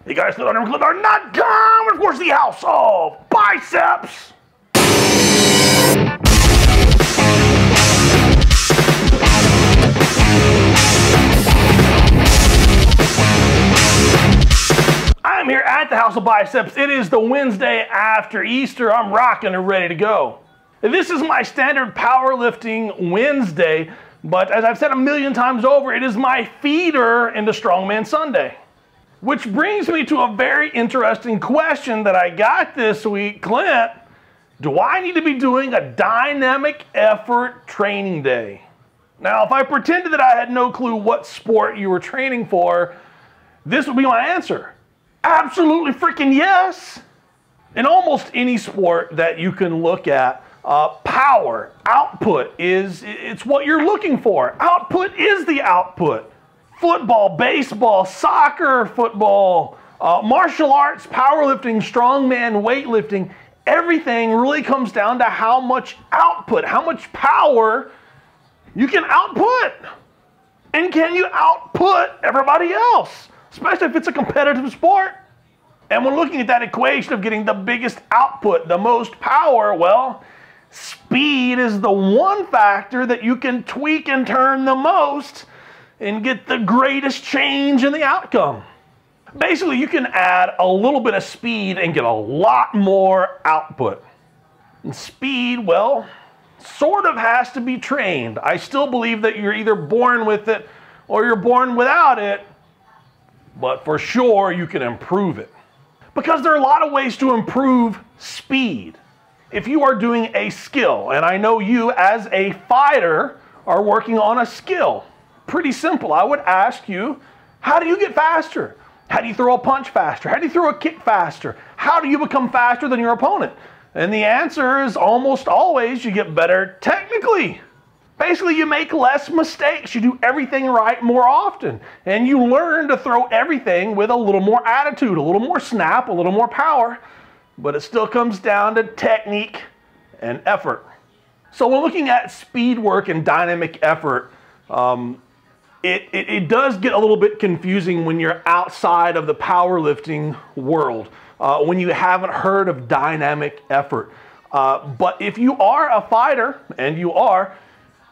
You guys know Anniversaries.com, and of course the House of Biceps. I'm here at the House of Biceps. It is the Wednesday after Easter. I'm rocking and ready to go. This is my standard powerlifting Wednesday, but as I've said a million times over, it is my feeder into Strongman Sunday. Which brings me to a very interesting question that I got this week. Clint, do I need to be doing a dynamic effort training day? Now, if I pretended that I had no clue what sport you were training for, this would be my answer. Absolutely freaking yes. In almost any sport that you can look at, power, output it's what you're looking for. Output is the output. Football, baseball, soccer, football, martial arts, powerlifting, strongman, weightlifting, everything really comes down to how much output, how much power you can output. And can you output everybody else, especially if it's a competitive sport? And when looking at that equation of getting the biggest output, the most power, well, speed is the one factor that you can tweak and turn the most and get the greatest change in the outcome. Basically, you can add a little bit of speed and get a lot more output. And speed, well, sort of has to be trained. I still believe that you're either born with it or you're born without it, but for sure you can improve it. Because there are a lot of ways to improve speed. If you are doing a skill, and I know you as a fighter are working on a skill, pretty simple. I would ask you, how do you get faster? How do you throw a punch faster? How do you throw a kick faster? How do you become faster than your opponent? And the answer is almost always you get better technically. Basically, you make less mistakes. You do everything right more often. And you learn to throw everything with a little more attitude, a little more snap, a little more power. But it still comes down to technique and effort. So when looking at speed work and dynamic effort, it does get a little bit confusing when you're outside of the powerlifting world, when you haven't heard of dynamic effort. But if you are a fighter, and you are,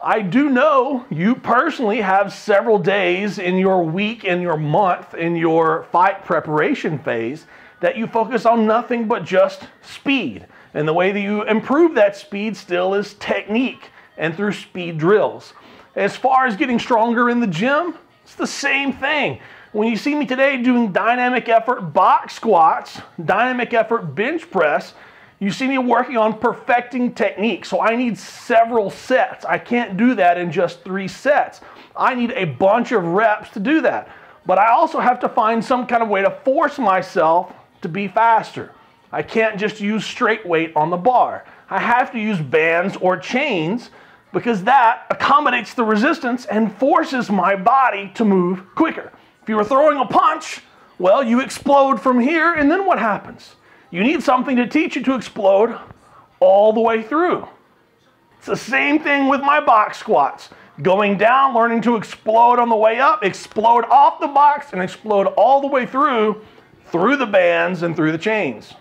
I do know you personally have several days in your week, in your month, in your fight preparation phase that you focus on nothing but just speed. And the way that you improve that speed still is technique and through speed drills. As far as getting stronger in the gym, it's the same thing. When you see me today doing dynamic effort box squats, dynamic effort bench press, you see me working on perfecting technique. So I need several sets. I can't do that in just 3 sets. I need a bunch of reps to do that. But I also have to find some kind of way to force myself to be faster. I can't just use straight weight on the bar. I have to use bands or chains, because that accommodates the resistance and forces my body to move quicker. If you were throwing a punch, well, you explode from here, and then what happens? You need something to teach you to explode all the way through. It's the same thing with my box squats. Going down, learning to explode on the way up, explode off the box, and explode all the way through the bands and through the chains.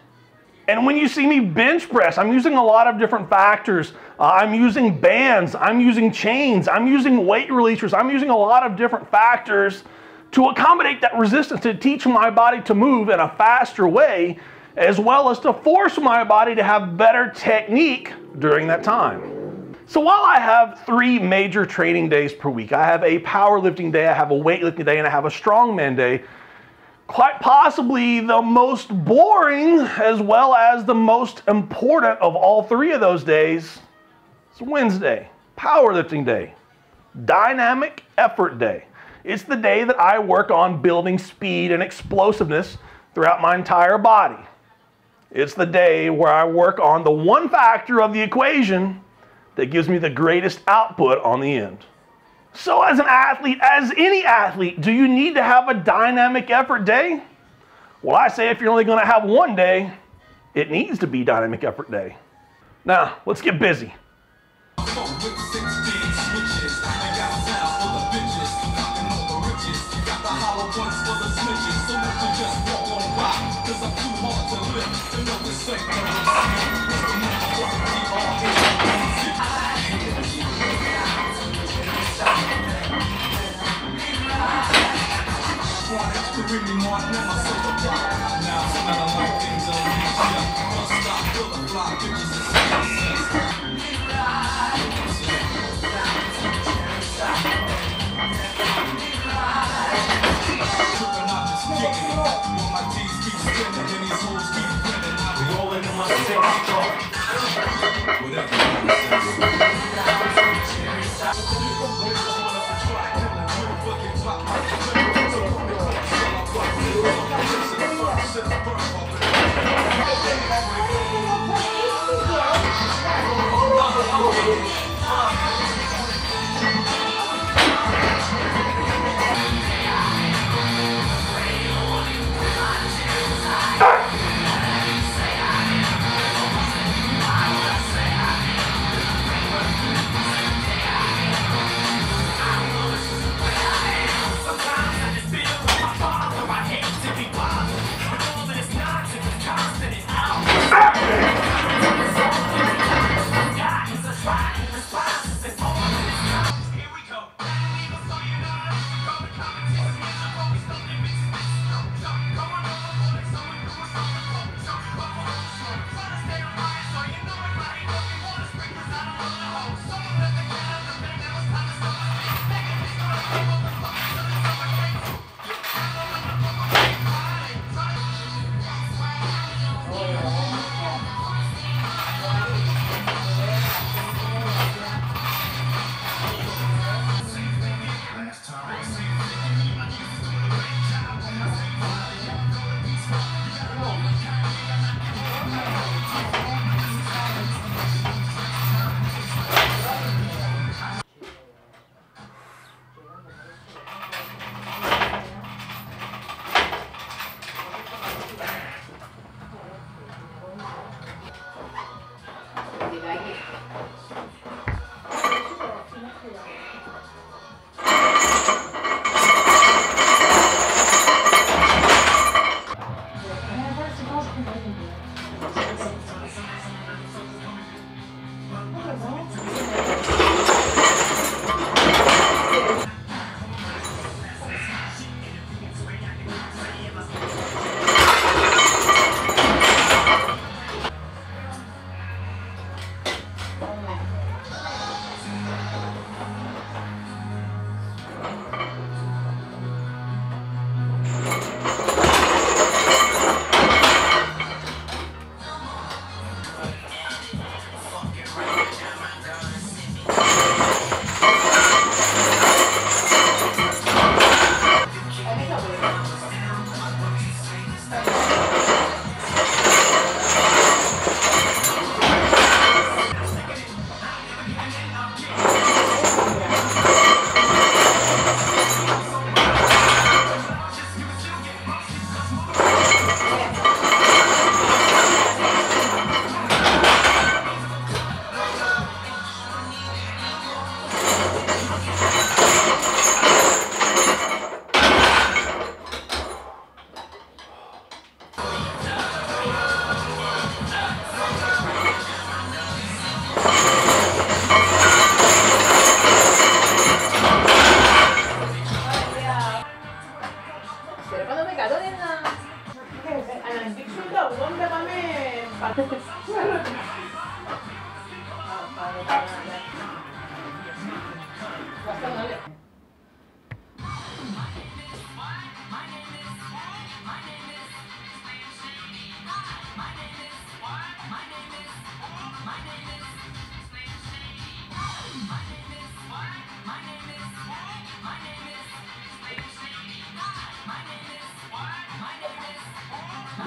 And when you see me bench press, I'm using a lot of different factors. I'm using bands, I'm using chains, I'm using weight releasers, I'm using a lot of different factors to accommodate that resistance, to teach my body to move in a faster way, as well as to force my body to have better technique during that time. So while I have 3 major training days per week, I have a powerlifting day, I have a weightlifting day, and I have a strongman day, quite possibly the most boring as well as the most important of all 3 of those days is Wednesday, powerlifting day, dynamic effort day. It's the day that I work on building speed and explosiveness throughout my entire body. It's the day where I work on the one factor of the equation that gives me the greatest output on the end. So as an athlete, as any athlete, do you need to have a dynamic effort day? Well, I say if you're only going to have one day, it needs to be dynamic effort day. Now, let's get busy.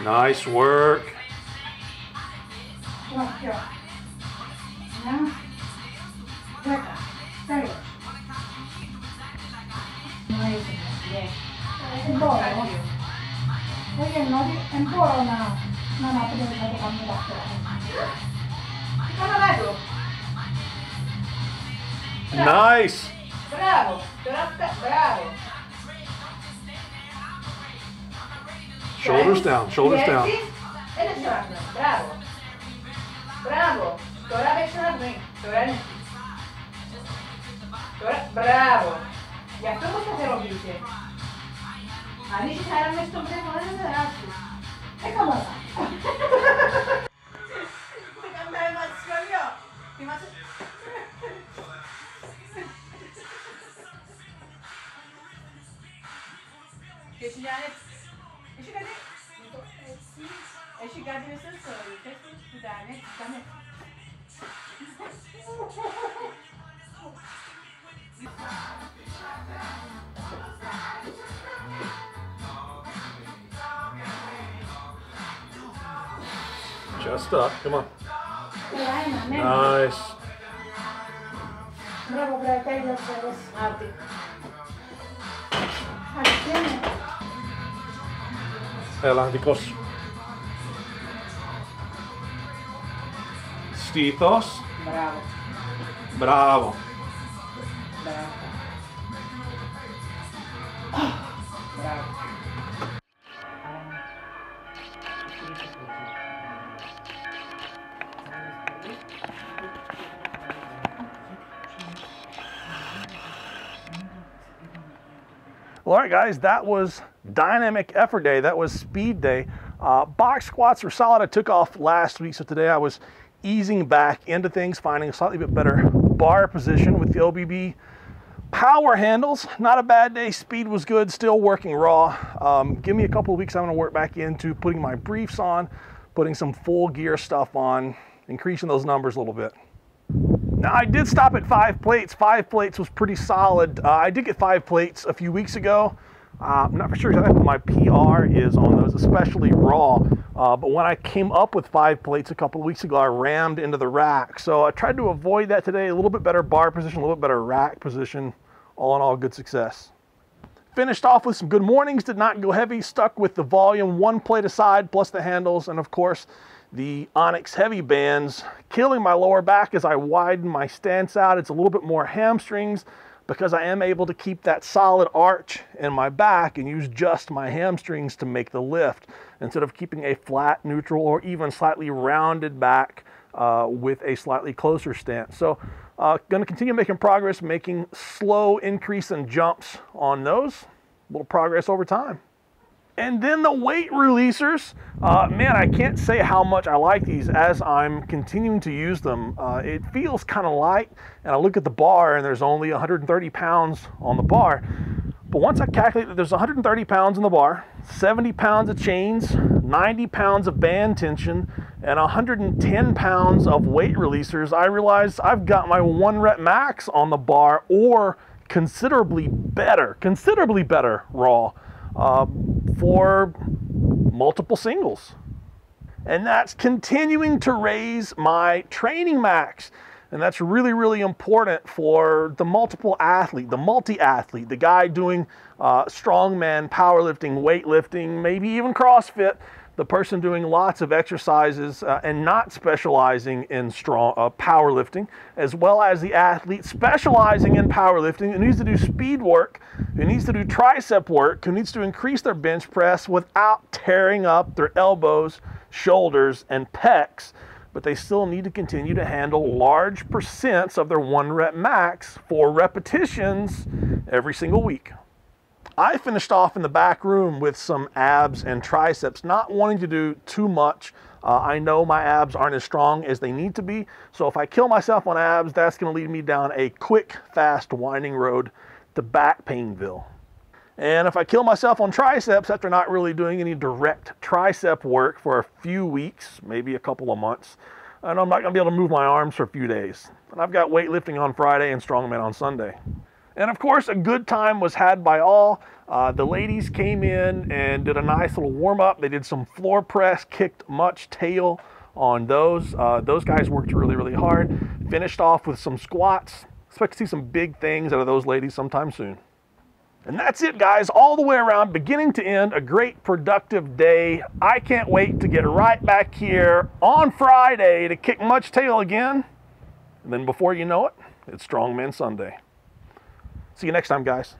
Nice work. Nice. Bravo, bravo. Shoulders down, shoulders down. Electronic. Bravo. Bravo. Τώρα electronic. Τώρα είναι. Τώρα, μπράβο. Γι' αυτό πως σταθεροποιήσε. Αν είσαι χαρά μέσα στον πνεύμα, δεν θα δράσεις. Έκανα τα. Δεν κάνουμε ένα σχολείο. Θυμάσαι. Και εσύ Γιάννη, έχει κάτι. Έχει κάτι μέσα στο Facebook που τα ανέξει. Κάνε. Just up, come on. Nice. Bravo, bravo, Arti. Έλα, δικός σου. Στήθος. Μπράβο. Μπράβο. Bravo. Bravo. Well, all right, guys, that was dynamic effort day. That was speed day. Box squats were solid. I took off last week, so today I was easing back into things, finding a slightly bit better bar position with the OBB power handles. Not a bad day. Speed was good, still working raw. Give me a couple of weeks, I'm gonna work back into putting my briefs on, putting some full gear stuff on, increasing those numbers a little bit. Now, I did stop at 5 plates. 5 plates was pretty solid. I did get 5 plates a few weeks ago. I'm not for sure exactly what my PR is on those, especially raw. But when I came up with 5 plates a couple of weeks ago, I rammed into the rack. So I tried to avoid that today. A little bit better bar position, a little bit better rack position. All in all, good success. Finished off with some good mornings, did not go heavy, stuck with the volume, 1 plate aside, plus the handles, and of course, the Onyx heavy bands, killing my lower back as I widen my stance out. It's a little bit more hamstrings because I am able to keep that solid arch in my back and use just my hamstrings to make the lift instead of keeping a flat, neutral, or even slightly rounded back with a slightly closer stance. So going to continue making progress, making slow increase in jumps on those. A little progress over time. And then the weight releasers, man, I can't say how much I like these as I'm continuing to use them. It feels kind of light, and I look at the bar and there's only 130 pounds on the bar. But once I calculate that there's 130 pounds in the bar, 70 pounds of chains, 90 pounds of band tension, and 110 pounds of weight releasers, I realize I've got my 1 rep max on the bar or considerably better raw. For multiple singles. And that's continuing to raise my training max. And that's really, really important for the multiple athlete, the multi-athlete, the guy doing strongman, powerlifting, weightlifting, maybe even CrossFit, the person doing lots of exercises and not specializing in strong powerlifting, as well as the athlete specializing in powerlifting who needs to do speed work, who needs to do tricep work, who needs to increase their bench press without tearing up their elbows, shoulders, and pecs, but they still need to continue to handle large percents of their 1 rep max for repetitions every single week. I finished off in the back room with some abs and triceps, not wanting to do too much. I know my abs aren't as strong as they need to be, so if I kill myself on abs, that's going to lead me down a quick, fast, winding road to back painville. And if I kill myself on triceps after not really doing any direct tricep work for a few weeks, maybe a couple of months, and I'm not going to be able to move my arms for a few days. And I've got weightlifting on Friday and strongman on Sunday. And of course, a good time was had by all. The ladies came in and did a nice little warm-up. They did some floor press, kicked much tail on those. Those guys worked really, really hard. Finished off with some squats. Expect to see some big things out of those ladies sometime soon. And that's it, guys, all the way around, beginning to end, a great productive day. I can't wait to get right back here on Friday to kick much tail again. And then before you know it, it's Strongman Sunday. See you next time, guys.